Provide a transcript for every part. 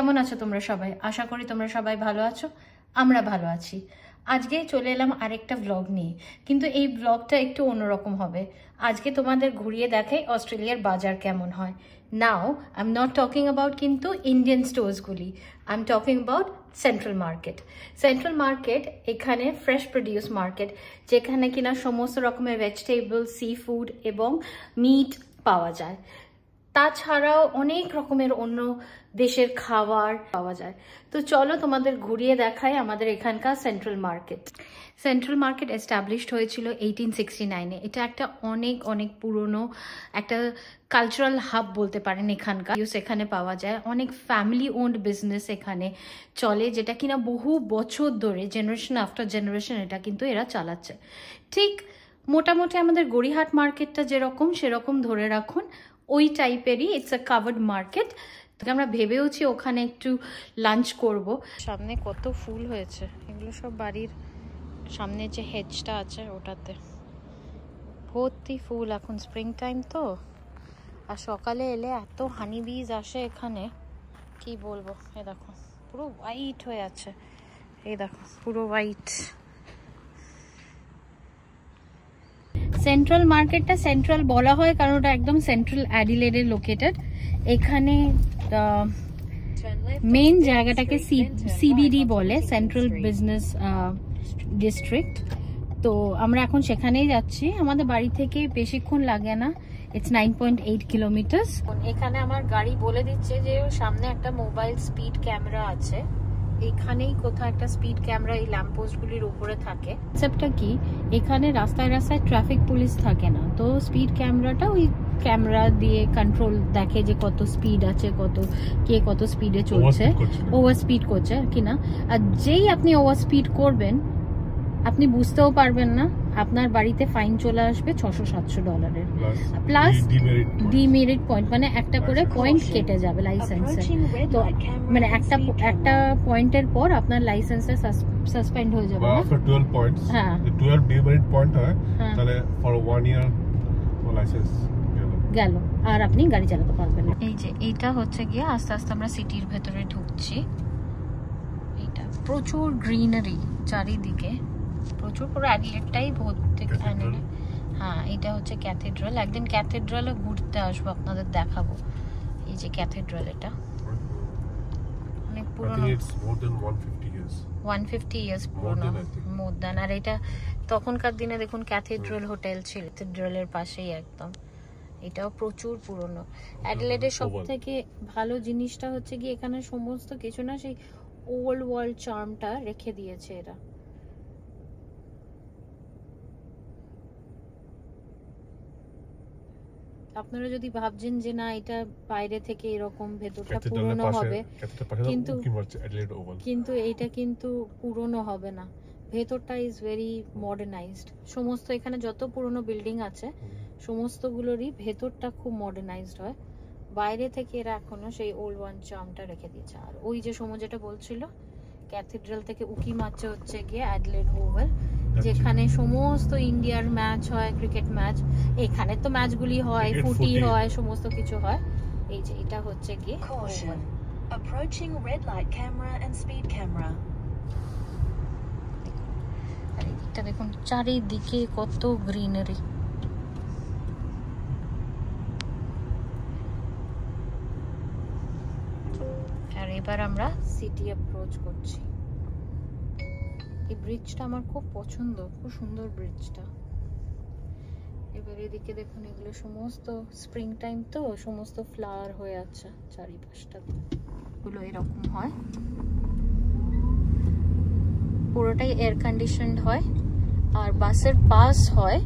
কেমন আছো তোমরা সবাই? আশা করি তোমরা সবাই ভালো আছো। আমরা ভালো আছি। আজকে চলে এলাম আরেকটা ব্লগ নিয়ে, কিন্তু এই ব্লগটা একটু অন্যরকম হবে। আজকে তোমাদের ঘুরিয়ে দেখাই অস্ট্রেলিয়ার বাজার কেমন হয়। Now I am not talking about কিন্তু ইন্ডিয়ান স্টোর্সগুলি, I am talking about central market. Central market এখানে ফ্রেশ প্রডিউস মার্কেট, যেখানে কিনা সমস্ত রকমের ভেজিটেবল, সি ফুড এবং মিট পাওয়া যায়। তাছাড়াও অনেক রকমের অন্য দেশের খাবার পাওয়া যায়। তো চলো তোমাদের ঘুরিয়ে দেখাই আমাদের এখানকার central market. Central market established হয়েছিল 1869-এ। এটা একটা অনেক অনেক পুরনো একটা কালচারাল হাব বলতে পারেন এখানকার। এখানে পাওয়া যায় অনেক ফ্যামিলি ওন্ড বিজনেস এখানে চলে, যেটা কিনা বহু বছর ধরে জেনারেশন আফটার জেনারেশন এটা কিন্তু এরা চালাচ্ছে। ঠিক মোটামুটি আমাদের গড়িহাট মার্কেটটা যেরকম সেরকম ধরে রাখুন, ওই টাইপেরই। It's a covered market. আমরা ভেবেওছি ওখানে একটু লাঞ্চ করব। সামনে কত ফুল হয়েছে, এগুলো সব বাড়ির সামনে যে হেজটা আছে ওটাতে ভর্তি ফুল। এখন স্প্রিং টাইম তো, আর সকালে এলে এত হানি বিজ আসে এখানে, কি বলবো। এই দেখো পুরো হোয়াইট হয়ে আছে, এই দেখো পুরো হোয়াইট। সেন্ট্রাল মার্কেটটা সেন্ট্রাল বলা হয় কারণ ওটা একদম সেন্ট্রাল অ্যাডিলেডে লোকেটেড। এখানে মেইন জায়গাটাকে সিবিডি বলে, সেন্ট্রাল বিজনেস ডিস্ট্রিক্ট। তো আমরা এখন সেখানেই যাচ্ছি। আমাদের বাড়ি থেকে বেশিক্ষণ লাগে না, ইটস 9.8 কিলোমিটার্স। এখানে আমার গাড়ি বলে দিচ্ছে যে সামনে একটা মোবাইল স্পিড ক্যামেরা আছে, এখানেই কোথাও একটা স্পিড ক্যামেরা এই ল্যাম্পপোস্টগুলির উপরে থাকে। কনসেপ্টটা কি, এখানে রাস্তায় রাস্তায় ট্রাফিক পুলিশ থাকে না, তো স্পিড ক্যামেরাটা ওই ক্যামেরা দিয়ে কন্ট্রোল দেখে যে কত স্পিড আছে, কে কত স্পিডে চলছে, ওভার স্পিড করছে কি না। আর যেই আপনি ওভার স্পিড করবেন আপনি বুঝতেও পারবেন না, আপনার বাড়িতে ফাইন চলে আসবে $600-700 প্লাস ডিমেরিট পয়েন্ট, মানে একটা করে পয়েন্ট কেটে যাবে লাইসেন্সে। তো মানে একটা পয়েন্টের পর আপনার লাইসেন্সে সাসপেন্ড হয়ে যাবে। আফটার 12 পয়েন্টস, হ্যাঁ 12 ডিমেরিট পয়েন্ট হয়, তাহলে ফর 1 ইয়ার লাইসেন্স গেল, আর আপনি গাড়ি চালাতে পারবেন না। এই যে এইটা হচ্ছে গিয়ে আস্তে আস্তে আমরা সিটির ভেতরে ঢুকছি। এইটা প্রচুর গ্রিনারি চারিদিকে, প্রচুর, পুরো অ্যাডিলেডটাই ভর্তি। হ্যাঁ এটা হচ্ছে ক্যাথেড্রাল। একদিন ক্যাথেড্রালে ঘুরতে আসবো, আপনাদের দেখাবো। এই যে ক্যাথেড্রাল, এটা অনেক পুরনো, 150 ইয়ার্স পুরনো, মোর দ্যান। আর এটা তখনকার দিনে দেখুন ক্যাথেড্রাল হোটেল ছিল ক্যাথেড্রালের পাশেই একদম। এটাও প্রচুর পুরনো। অ্যাডিলেডের সব থেকে ভালো জিনিসটা হচ্ছে কি এখানে সমস্ত কিছু না সেই ওল্ড ওয়ার্ল্ড চার্মটা রেখে দিয়েছে এরা। আপনারা যদি ভাবছেন যে না এটা বাইরে থেকে এরকম, ভেতরটা পুরনো হবে, কিন্তু এটা কিন্তু পুরনো হবে না, ভেতরটা ইজ ভেরি মডার্নাইজড। সমস্ত এখানে যত পুরনো বিল্ডিং আছে সমস্তগুলোরই ভেতরটা খুব মডার্নাইজড হয়। বাইরে থেকে এরা এখনো সেই ওল্ড ওয়ান চার্মটা রেখে দিয়েছে। আর ওই যে সময় যেটা বলছিল, ক্যাথেড্রাল থেকে উকি মারছে হচ্ছে গিয়ে অ্যাডিলেড ওভাল, যেখানে সমস্ত ইন্ডিয়ার ম্যাচ হয়, ক্রিকেট ম্যাচ। এখানে তো ম্যাচগুলি হয়, ফুটি হয়, সমস্ত কিছু হয়। এই যে এটা হচ্ছে গিয়ে approaching red light camera and speed camera. আর এটা দেখুন চারিদিকে কত গ্রিনারি। আর এবার আমরা সিটি অ্যাপ্রোচ করছি। এই ব্রিজটা আমার খুব পছন্দ, খুব সুন্দর ব্রিজটা। এবার এদিকে দেখুন, এগুলো সমস্ত স্প্রিং টাইম তো, সমস্ত ফ্লাওয়ার হয়ে আছে চারিপাশটা। এগুলো এরকম হয়, পুরোটাই এয়ার কন্ডিশনড হয়। আর বাসের পাস হয়,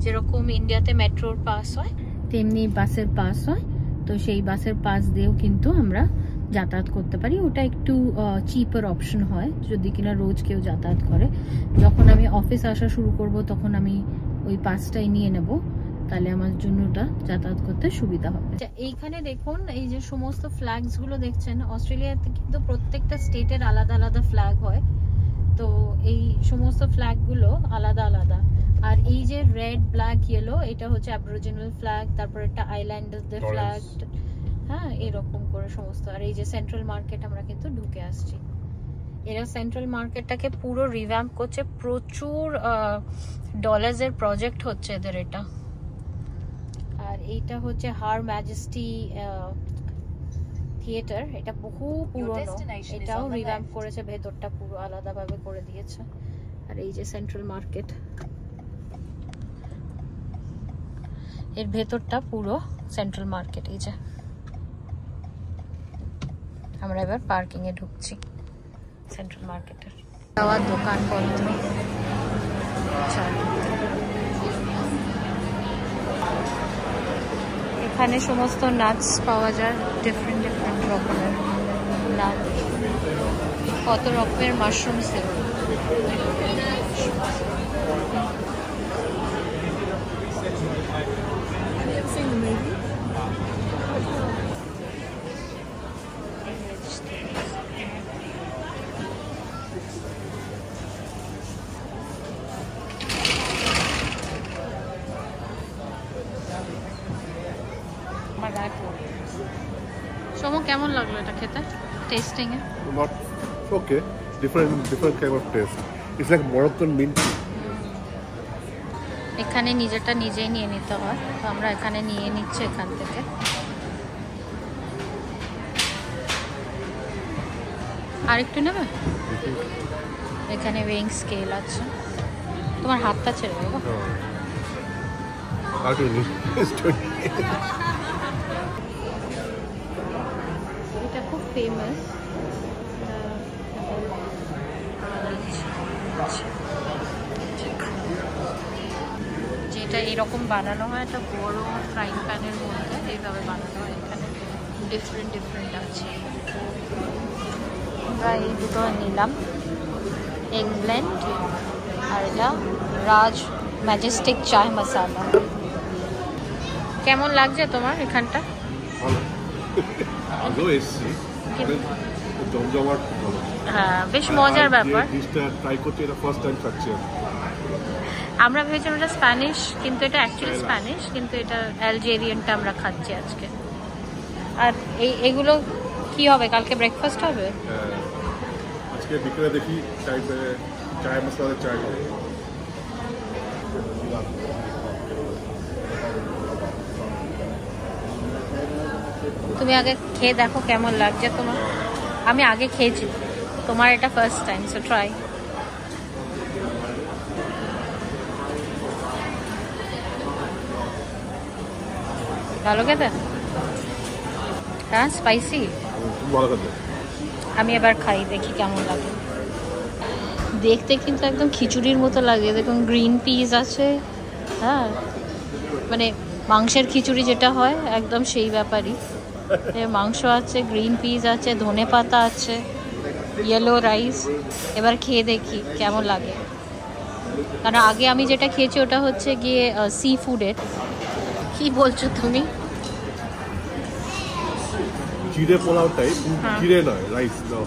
যেরকম ইন্ডিয়াতে মেট্রোর পাস হয় তেমনি বাসের পাস হয়। তো সেই বাসের পাস দিয়েও কিন্তু আমরা যাতায়াত করতে পারি। ওটা একটু চিপার অপশন হয় যদি কিনা রোজ কেউ যাতায়াত করে। যখন আমি অফিস আসা শুরু করব তখন আমি ওই পাসটাই নিয়ে নেব, তাহলে আমার জন্য ওটা যাতায়াত করতে সুবিধা হবে। এইখানে দেখুন এই যে সমস্ত ফ্ল্যাগস গুলো দেখছেন, অস্ট্রেলিয়াতে কিন্তু প্রত্যেকটা স্টেটের আলাদা আলাদা ফ্ল্যাগ হয়। তো এই সমস্ত ফ্ল্যাগ গুলো আলাদা আলাদা। আর এই যে রেড, ব্ল্যাক, ইয়েলো, এটা হচ্ছে অ্যাবরিজিনাল ফ্ল্যাগ। তারপর একটা আইল্যান্ডারদের ফ্ল্যাগ, হ্যাঁ এরকম করে সমস্ত। আর এই যে সেন্ট্রাল মার্কেট আমরা কিন্তু ঢুকে আসছি। এরা সেন্ট্রাল মার্কেটটাকে পুরো রিভ্যাম্প করছে, প্রচুর ডলার্সের প্রজেক্ট হচ্ছে এদের এটা। আর এইটা হচ্ছে হার ম্যাজেস্টি থিয়েটার, এটা বহু পুরনো, এটাও রিভ্যাম্প করেছে, ভেতরটা পুরো আলাদাভাবে করে দিয়েছে। আর এই যে সেন্ট্রাল মার্কেট, এর ভেতরটা পুরো সেন্ট্রাল মার্কেট। এই যে আমরা এবার পার্কিং এ ঢুকছি সেন্ট্রাল মার্কেটের। খাওয়ার দোকানপত্র, আচ্ছা এখানে সমস্ত নাটস পাওয়া যায়, ডিফারেন্ট ডিফারেন্ট রকমের নাট, কত রকমের মাশরুমস দেবো। সোমো কেমন লাগলো এটা খেতে, testing A? Not okay. Different kind of taste. It's like Moroccan mint. এখানে নিজেরটা নিজেই নিয়ে নিতে হয়, তো আমরা এখানে নিয়ে নিচ্ছি এখান থেকে। আরেকটু নেবে? এখানে ওয়েইং স্কেল আছে, তোমার হাতটা ছেড়ে দেবো। এটা খুব ফেমাস, যেটা এরকম বানানো হয়, একটা বড় ফ্রাইং প্যানের মধ্যে এইভাবে বানানো হয়। এখানে ডিফারেন্ট ডিফারেন্ট আছে। আমরা এই দুটো নিলাম, এগ ব্লেন্ড আর এটা রাজ ম্যাজেস্টিক চায় মশালা। কেমন লাগছে তোমার এখানটা? আগেও এসেছি, জমজমাট ভালো। হ্যাঁ, বেশ মজার ব্যাপার। ট্রাই করতে এটা ফার্স্ট টাইম খাচ্ছি। আমরা ভেবেছিলাম এটা স্প্যানিশ, কিন্তু এটা অ্যাকচুয়ালি স্প্যানিশ, কিন্তু এটা অ্যালজেরিয়ানটা আমরা খাচ্ছি আজকে। আর এগুলো কি হবে, কালকে ব্রেকফাস্ট হবে? আজকে বিকেলে দেখি চায় মশলা চায়। তুমি আগে খেয়ে দেখো কেমন লাগছে তোমার। আমি আগে খেয়েছি, তোমার এটা ফার্স্ট টাইম, সো ট্রাই। ভালো খেতে? হ্যাঁ, স্পাইসি। আমি এবার খাই, দেখি কেমন লাগে। দেখতে কিন্তু একদম খিচুড়ির মতো লাগে। দেখুন গ্রিন পিস আছে, হ্যাঁ মানে মাংসের খিচুড়ি যেটা হয় একদম সেই ব্যাপারই। মাংস আছে, গ্রিন পিস আছে, ধনে পাতা আছে, ইয়েলো রাইস। এবার খেয়ে দেখি কেমন লাগে, কারণ আগে আমি যেটা খেয়েছি ওটা হচ্ছে গিয়ে সি ফুডের। কি বলছো তুমি? জিরে পোলাওটাই, জিরে নয়, রাইস দাও।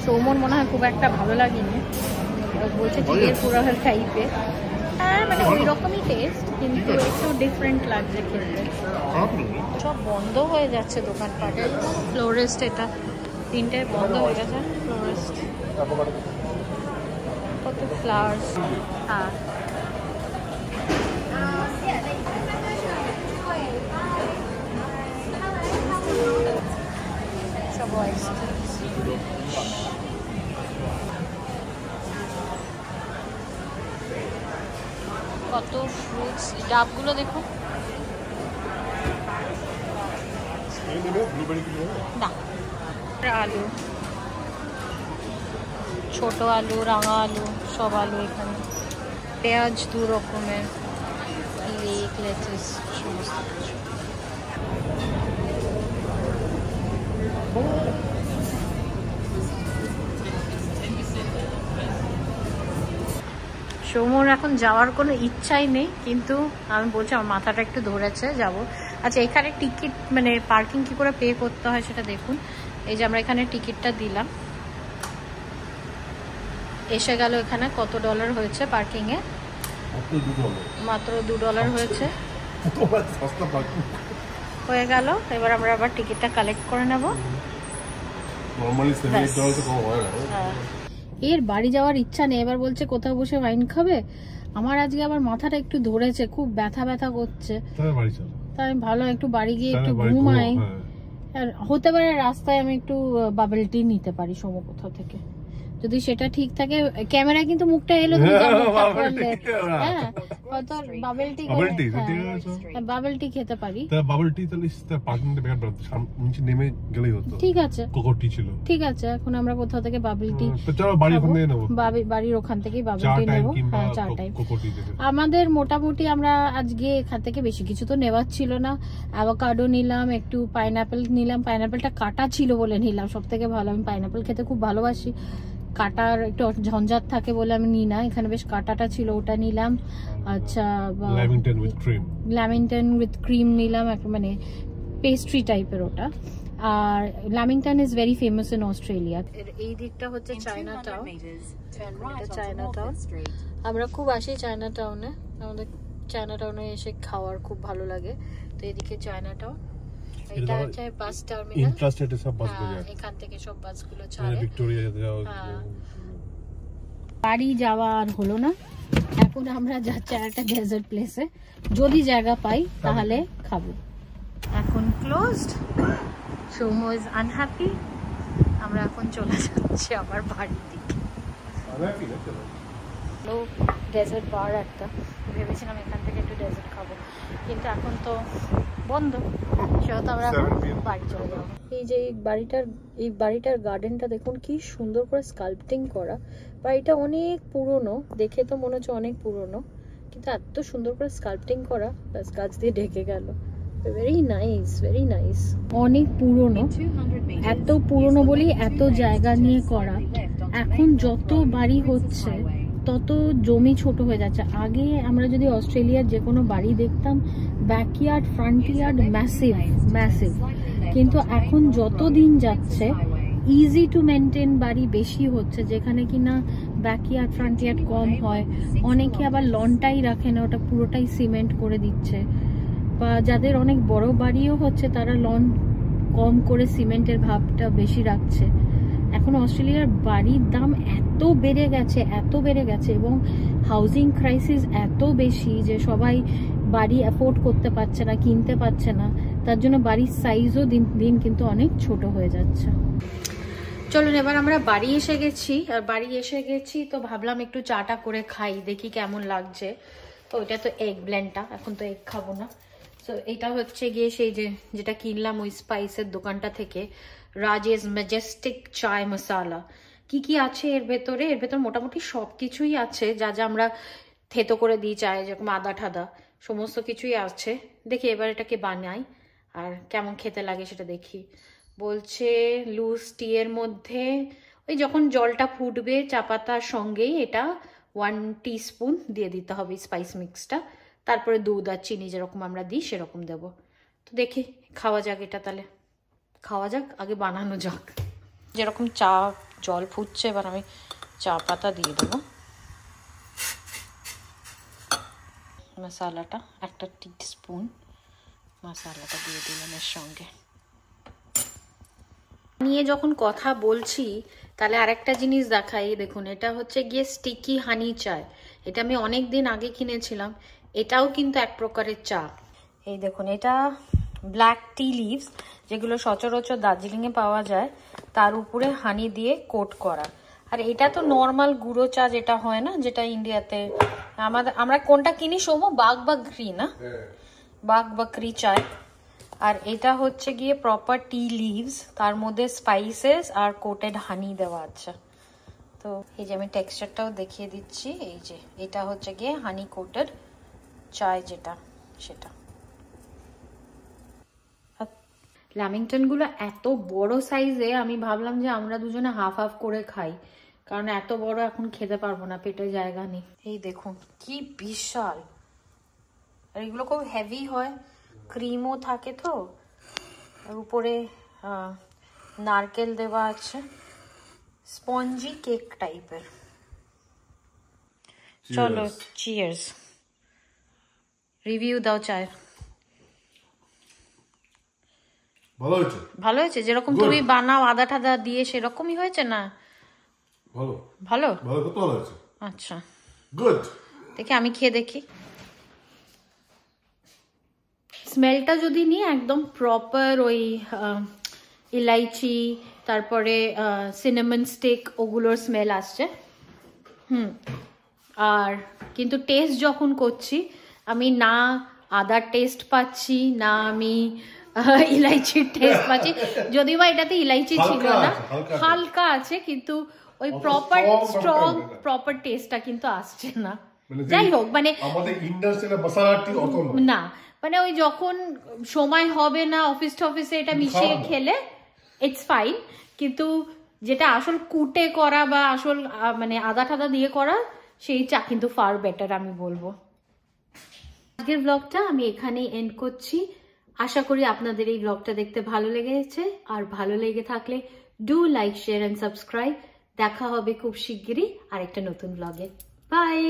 সৌমন মনে হয় খুব একটা ভালো লাগেনি, বলছে জিরের পোলাওয়ের টাইপের। হ্যাঁ মানে ওই রকমই টেস্ট, কিন্তু একটু ডিফারেন্ট লাগছে খেতে। সব বন্ধ হয়ে যাচ্ছে দোকানপাটে। ফ্লোরিস্ট, এটা 3টায় বন্ধ হয়ে গেছে ফ্লোরিস্ট। কত ফ্লাওয়ার্স। হ্যাঁ সব কত ফ্রুটস, ডাবগুলো দেখো না। আলু, ছোট আলু, রাঙা আলু, সব আলু এখানে। পেঁয়াজ 2 রকমের, লেক, লেটুস, সমস্ত কিছু। সৌমর এখন যাওয়ার কোনো ইচ্ছাই নেই, কিন্তু আমি বলছি আমার মাথাটা একটু ধরেছে, যাব। আচ্ছা, এখানে টিকিট মানে পার্কিং কি করে পে করতে হয় সেটা দেখুন। এই যে আমরা এখানে টিকিটটা দিলাম, এসে গেল। এখানে কত ডলার হয়েছে পার্কিংয়ে? মাত্র $2 হয়েছে। হয়ে গেল। এবার আমরা আবার টিকিটটা কালেক্ট করে নেব। নরমালি $78 কম হয় না। এর বাড়ি যাওয়ার ইচ্ছা নেই, এবার বলছে কোথাও বসে ওয়াইন খাবে। আমার আজকে আবার মাথাটা একটু ধরেছে, খুব ব্যথা ব্যথা করছে, তাই আমি ভালো একটু বাড়ি গিয়ে একটু ঘুমাই। আর হতে পারে রাস্তায় আমি একটু বাবল টি নিতে পারি সোমো কোথাও থেকে, যদি সেটা ঠিক থাকে। ক্যামেরায় কিন্তু মুখটা এলো, হ্যাঁ হয়তো বাবল টি বাবল টি খেতে পারি। বাবল টি তাহলে পার্কিংটা বেকার নিচে নেমে গেলেই হতো। ঠিক আছে, কোকো টি ছিল। ঠিক আছে, এখন আমরা কোথাও থেকে বাবল টি, চলো বাড়ি ওখান থেকে নেব, বাড়ির ওখান থেকেই বাবল টি নেব। হ্যাঁ 4 টাইম আমাদের মোটামুটি। আমরা আজকে এখান থেকে বেশি কিছু তো নেওয়ার ছিল না। অ্যাভোকাডো নিলাম, একটু পাইনাপেল নিলাম। পাইনাপেলটা কাটা ছিল বলে নিলাম, সব থেকে ভালো। আমি পাইনাপেল খেতে খুব ভালোবাসি, কাটার একটু ঝঞ্ঝাট থাকে বলে আমি নিই না। এখানে বেশ কাটাটা ছিল, ওটা নিলাম। আচ্ছা, ল্যামিংটন উইথ ক্রিম নিলাম, মানে পেস্ট্রি টাইপের ওটা। আর lamington is very famous in Australia. এই দিকটা হচ্ছে চায়না টাউন। চায়না টাউন আমরা খুব আসি চায়না টাউনে, আমাদের চায়না টাউনে এসে খাওয়ার খুব ভালো লাগে। তো এদিকে চায়না টাউন, এটা হচ্ছে বাস টার্মিনাল, ইন্ট্রাস্টেটে সব বাসগুলো যায়, এখান থেকে সব বাসগুলো ছাড়ে। ভিক্টোরিয়া যাও। বাড়ি যাওয়া আর হলো না, এখন আমরা যাচ্ছি একটা ডেজার্ট প্লেসে, যদি জায়গা পাই তাহলে খাবো। এখন ক্লোজড, সৌম্য ইজ আনহ্যাপি। আমরা এখন চলে যাচ্ছি আবার বাড়ির দিকে। ডেজার্ট বার একটা, ভেবেছিলাম এখান থেকে একটু ডেজার্ট খাবো, কিন্তু এখন তো বন্ধ, সেহেতু আমরা বাড়ি চলে যাবো। এই যে এই বাড়িটার গার্ডেনটা দেখুন কি সুন্দর করে স্কাল্পটিং করা। বাড়িটা অনেক পুরনো, দেখে তো মনে হচ্ছে অনেক পুরনো, কিন্তু এত সুন্দর করে স্কাল্পটিং করা, ব্যাস গাছ দিয়ে ঢেকে গেল। Very nice, very nice. অনেক পুরনো, এত পুরনো বলেই এত জায়গা নিয়ে করা। এখন যত বাড়ি হচ্ছে তত জমি ছোট হয়ে যাচ্ছে। আগে আমরা যদি অস্ট্রেলিয়ার যে কোনো বাড়ি দেখতাম, backyard front yard massive massive, কিন্তু এখন যত দিন যাচ্ছে ইজি টু মেনটেন বাড়ি বেশি হচ্ছে, যেখানে কিনা ব্যাকইয়ার্ড ফ্রন্ট ইয়ার্ড কম হয়। অনেকে আবার লনটাই রাখে না, ওটা পুরোটাই সিমেন্ট করে দিচ্ছে। বা যাদের অনেক বড় বাড়িও হচ্ছে, তারা লন কম করে সিমেন্টের ভাবটা বেশি রাখছে। এখন অস্ট্রেলিয়ার বাড়ির দাম এত বেড়ে গেছে এবং হাউজিং ক্রাইসিস এত বেশি যে সবাই বাড়ি অ্যাফোর্ড করতে পারছে না, কিনতে পারছে না। তার জন্য বাড়ির সাইজও দিন দিন কিন্তু অনেক ছোট হয়ে যাচ্ছে। চলুন এবার আমরা বাড়ি এসে গেছি, আর বাড়ি এসে গেছি তো ভাবলাম একটু চাটা করে খাই, দেখি কেমন লাগছে। তো ওইটা তো এগ ব্লেন্ডটা, এখন তো এগ খাবো না। তো এটা হচ্ছে গিয়ে সেই যেটা কিনলাম ওই স্পাইসের দোকানটা থেকে, রাজেশ ম্যাজেস্টিক চায় মশালা। কি আছে এর ভেতরে? এর ভেতর মোটামুটি সব কিছুই আছে, যা যা আমরা থেতো করে দিই চায়, যেরকম আদা ঠাদা সমস্ত কিছুই আছে। দেখি এবার এটাকে বানাই আর কেমন খেতে লাগে সেটা দেখি। বলছে লুজ টি এর মধ্যে ওই যখন জলটা ফুটবে চা পাতার সঙ্গেই এটা 1 টিস্পুন দিয়ে দিতে হবে স্পাইস মিক্সটা, তারপরে দুধ আর চিনি যেরকম আমরা দিই সেরকম দেব। তো দেখি খাওয়া যাক এটা, তাহলে খাওয়া যাক, আগে বানানো যাক। যেরকম চা জল ফুটছে, এবার আমি চা পাতা দিয়ে দেবো। মশালাটা 1 টিস্পুন মশালাটা দিয়ে দিলাম এর সঙ্গে। নিয়ে যখন কথা বলছি তাহলে আরেকটা জিনিস দেখাই, দেখুন এটা হচ্ছে গিয়ে স্টিকি হানি চায়। এটা আমি অনেক দিন আগে কিনেছিলাম, এটাও কিন্তু এক প্রকারের চা। এই দেখুন, এটা ব্ল্যাক টি লিভস, যেগুলো সচরাচর দার্জিলিংয়ে পাওয়া যায়, তার উপরে হানি দিয়ে কোট করা। আর এটা তো নর্মাল গুঁড়ো চা যেটা হয় না, যেটা ইন্ডিয়াতে আমরা কোনটা কিনি সৌম্য, বাঘ বাকরি না, বাঘ বাকরি চায়। আর এটা হচ্ছে গিয়ে প্রপার টি লিভস, তার মধ্যে স্পাইসেস আর কোটেড হানি দেওয়া আছে। তো এই যে আমি টেক্সচারটাও দেখিয়ে দিচ্ছি, এই যে এটা হচ্ছে গিয়ে হানি কোটেড চায় যেটা, সেটা। ল্যামিংটন গুলো এত বড় সাইজে, আমি ভাবলাম যে আমরা দুজনে হাফ হাফ করে খাই, কারণ এত বড় এখন খেতে পারবো না, পেটে জায়গা নেই। এই দেখুন কি বিশাল, আর এগুলো খুব হেভি হয়, ক্রিমও থাকে তো, আর উপরে নারকেল দেওয়া আছে, স্পঞ্জি কেক টাইপের। চলো চিয়ার্স, রিভিউ দাও চায়। ভালো হয়েছে, ভালো হয়েছে যেরকম তুমি বানাও আদা টাদা দিয়ে সেরকমই হয়েছে না? ভালো ভালো ভালো কত ভালো হয়েছে। আচ্ছা গুড, দেখি আমি খেয়ে দেখি। স্মেলটা যদি নিয়ে একদম প্রপার ওই ইলাইচি তারপরে সিনামন স্টিক ওগুলোর স্মেল আসছে। আর কিন্তু টেস্ট যখন করছি আমি না আদার টেস্ট পাচ্ছি না আমি ইলাইচির টেস্ট পাচ্ছি, যদিও বা এটাতে ইলাইচি ছিল না, হালকা আছে কিন্তু ওই প্রপার স্ট্রং প্রপার টেস্টটা কিন্তু আসছে না। যাই হোক মানে আমাদের ইন্ডাস্ট্রিয়াল মশলাটি অত না, মানে ওই যখন সময় হবে না অফিস টফিসে এটা মিশিয়ে খেলে ইটস ফাইন, কিন্তু যেটা আসল কুটে করা বা আসল মানে আদা টাদা দিয়ে করা সেই চা কিন্তু ফার বেটার আমি বলবো। আজকের ব্লগটা আমি এখানেই এন্ড করছি। আশা করি আপনাদের এই ব্লগটা দেখতে ভালো লেগেছে, আর ভালো লেগে থাকলে do like share and subscribe. দেখা হবে খুব শিগগিরই আরেকটা নতুন ব্লগে। বাই।